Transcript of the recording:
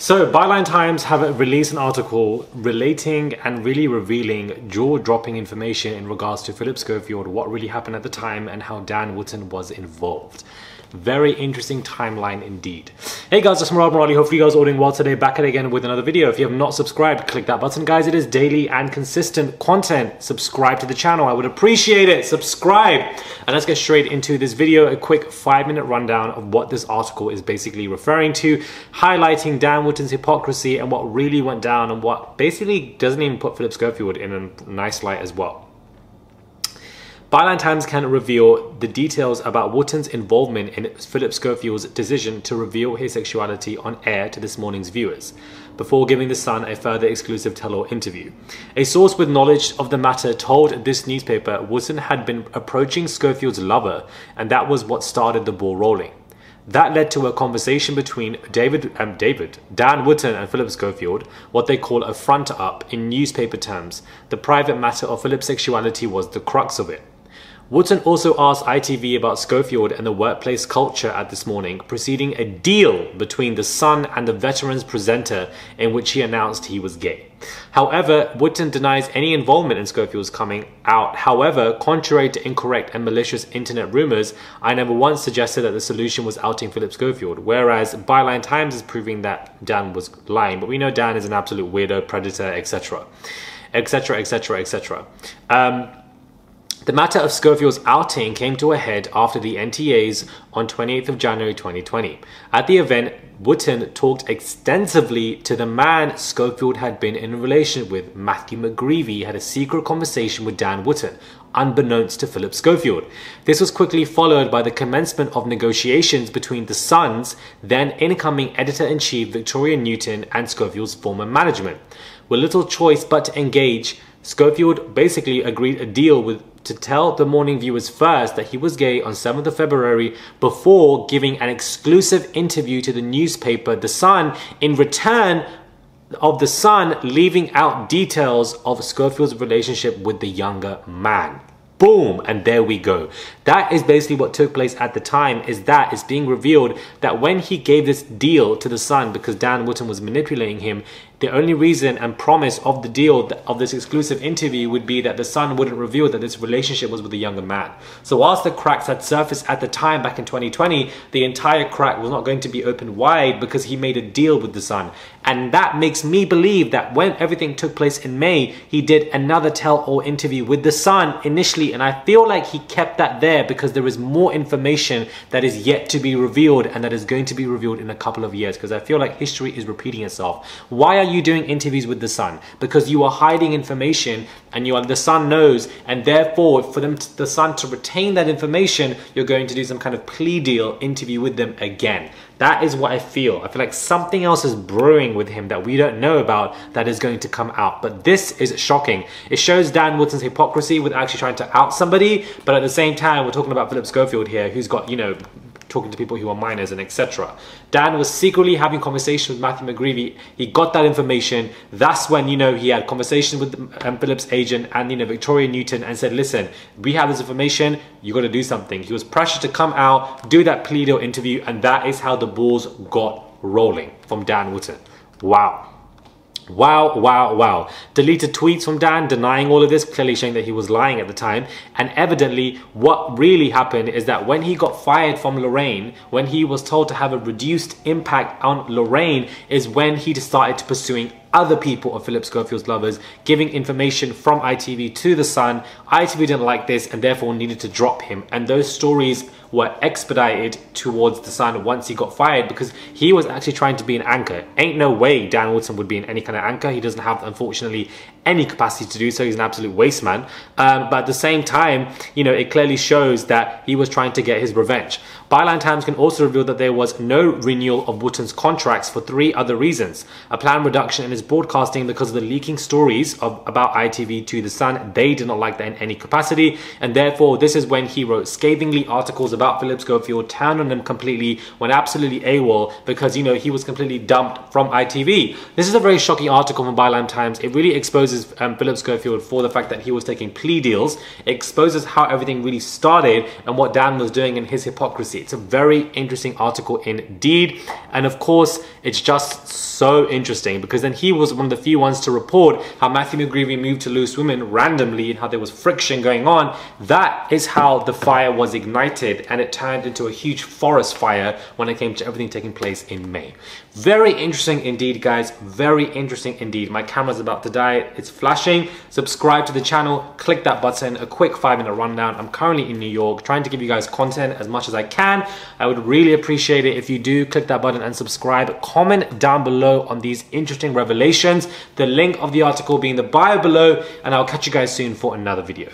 So, Byline Times have released an article relating and really revealing jaw-dropping information in regards to Phillip Schofield, what really happened at the time, and how Dan Wooton was involved. Very interesting timeline indeed. Hey guys, it's Morali. Hopefully you guys are all doing well today. Back at it again with another video. If you have not subscribed, click that button, guys. It is daily and consistent content. Subscribe to the channel. I would appreciate it. Subscribe. And let's get straight into this video. A quick 5-minute rundown of what this article is basically referring to, highlighting Dan Wooton's hypocrisy and what really went down, and what basically doesn't even put Phillip Schofield in a nice light as well. Byline Times can reveal the details about Wooton's involvement in Phillip Schofield's decision to reveal his sexuality on air to this morning's viewers, before giving The Sun a further exclusive tell-all interview. A source with knowledge of the matter told this newspaper Wooton had been approaching Schofield's lover, and that was what started the ball rolling. That led to a conversation between Dan Wooton and Phillip Schofield, what they call a front-up in newspaper terms. The private matter of Phillip's sexuality was the crux of it. Wooton also asked ITV about Schofield and the workplace culture at This Morning, preceding a deal between The Sun and the Veterans presenter in which he announced he was gay. However, Wooton denies any involvement in Schofield's coming out. However, contrary to incorrect and malicious internet rumors, I never once suggested that the solution was outing Phillip Schofield, whereas Byline Times is proving that Dan was lying. But we know Dan is an absolute weirdo, predator, etc. etc, etc, etc. The matter of Schofield's outing came to a head after the NTAs on 28th of January 2020. At the event, Wooton talked extensively to the man Schofield had been in a relationship with. Matthew McGreevy had a secret conversation with Dan Wooton, unbeknownst to Phillip Schofield. This was quickly followed by the commencement of negotiations between The Sun's then incoming editor-in-chief Victoria Newton and Schofield's former management. With little choice but to engage, Schofield basically agreed a deal to tell the morning viewers first that he was gay on 7th of February before giving an exclusive interview to the newspaper The Sun, in return of The Sun leaving out details of Schofield's relationship with the younger man. Boom, and there we go. That is basically what took place at the time, is that it's being revealed that when he gave this deal to The Sun, because Dan Wooton was manipulating him, the only reason and promise of the deal, of this exclusive interview, would be that The Sun wouldn't reveal that this relationship was with a younger man. So whilst the cracks had surfaced at the time back in 2020, the entire crack was not going to be opened wide because he made a deal with The Sun. And that makes me believe that when everything took place in May, he did another tell-all interview with The Sun initially, and I feel like he kept that there because there is more information that is yet to be revealed, and that is going to be revealed in a couple of years, because I feel like history is repeating itself. Why are you doing interviews with The Sun? Because you are hiding information, and The Sun knows, and therefore for The Sun to retain that information, you're going to do some kind of plea deal interview with them again. That is what I feel. I feel like something else is brewing with him that we don't know about that is going to come out. But this is shocking. It shows Dan Wooton's hypocrisy with actually trying to out somebody, but at the same time, we're talking about Phillip Schofield here, who's got, you know, talking to people who are minors and etc. Dan was secretly having conversations with Matthew McGreevy. He got that information. That's when, you know, he had conversations with Phillip's agent and, you know, Victoria Newton, and said, listen, we have this information, you got to do something. He was pressured to come out, do that plea deal interview, and that is how the balls got rolling from Dan Wooton. Wow. Wow, wow, wow. Deleted tweets from Dan denying all of this, clearly showing that he was lying at the time. And evidently, what really happened is that when he got fired from Lorraine, when he was told to have a reduced impact on Lorraine, is when he started pursuing other people of Phillip Schofield's lovers, giving information from ITV to The Sun. ITV didn't like this and therefore needed to drop him. And those stories were expedited towards The Sun once he got fired, because he was actually trying to be an anchor. Ain't no way Dan Wooton would be in any kind of anchor. He doesn't have, unfortunately, any capacity to do so. He's an absolute waste man. But at the same time, you know, it clearly shows that he was trying to get his revenge. Byline Times can also reveal that there was no renewal of Wooton's contracts for 3 other reasons. A planned reduction in his broadcasting because of the leaking stories about ITV to The Sun. They did not like that in any capacity, and therefore this is when he wrote scathingly articles about Phillip Schofield, turned on them completely, went absolutely AWOL because, you know, he was completely dumped from ITV. This is a very shocking article from Byline Times. It really exposes Phillip Schofield for the fact that he was taking plea deals. It exposes how everything really started and what Dan was doing in his hypocrisy. It's a very interesting article indeed, and of course it's just so interesting, because then he was one of the few ones to report how Matthew McGreevy moved to Loose Women randomly and how there was friction going on. That is how the fire was ignited, and it turned into a huge forest fire when it came to everything taking place in May. Very interesting indeed, guys. Very interesting indeed. My camera's about to die. It's flashing. Subscribe to the channel. Click that button. A quick 5-minute rundown. I'm currently in New York trying to give you guys content as much as I can. I would really appreciate it if you do click that button and subscribe. Comment down below on these interesting revelations. The link of the article being in the bio below, and I'll catch you guys soon for another video.